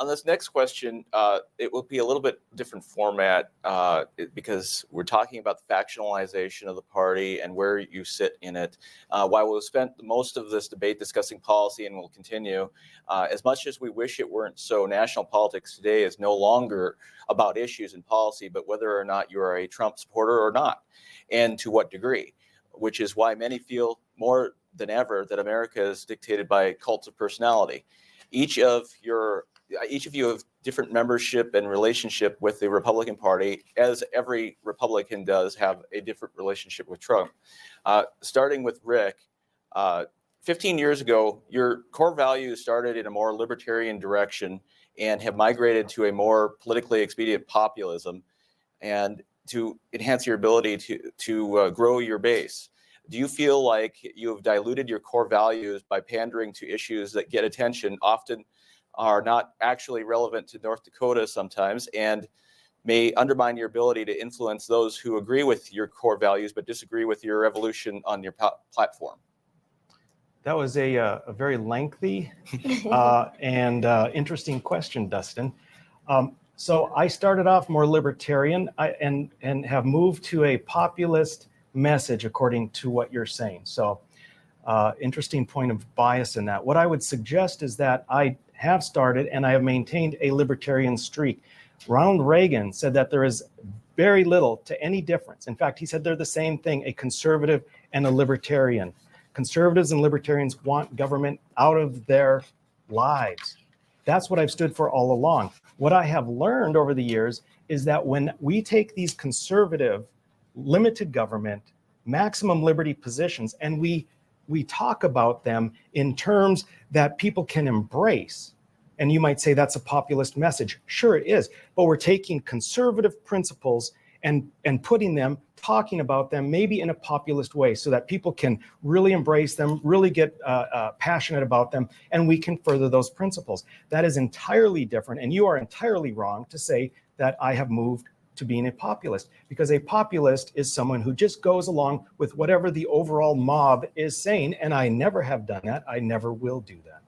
on this next question, it will be a little bit different format because we're talking about the factionalization of the party and where you sit in it. While we've spent most of this debate discussing policy and will continue, as much as we wish it weren't so, national politics today is no longer about issues and policy, but whether or not you are a Trump supporter or not, and to what degree, which is why many feel more than ever that America is dictated by cults of personality. Each of you have different membership and relationship with the Republican Party, as every Republican does have a different relationship with Trump. Starting with Rick, 15 years ago, your core values started in a more libertarian direction and have migrated to a more politically expedient populism and to enhance your ability to grow your base. Do you feel like you have diluted your core values by pandering to issues that get attention, often are not actually relevant to North Dakota sometimes, and may undermine your ability to influence those who agree with your core values but disagree with your evolution on your platform? That was a very lengthy and interesting question, Dustin. So I started off more libertarian and have moved to a populist message according to what you're saying. So interesting point of bias in that. What I would suggest is that I have started and I have maintained a libertarian streak. Ronald Reagan said that there is very little to any difference. In fact, he said they're the same thing, a conservative and a libertarian. Conservatives and libertarians want government out of their lives. That's what I've stood for all along. What I have learned over the years is that when we take these conservative, limited government, maximum liberty positions, and we talk about them in terms that people can embrace, and you might say that's a populist message. Sure it is, but we're taking conservative principles and putting them, talking about them maybe in a populist way so that people can really embrace them, really get passionate about them, and we can further those principles. That is entirely different, and you are entirely wrong to say that I have moved to being a populist, because a populist is someone who just goes along with whatever the overall mob is saying, and I never have done that. I never will do that.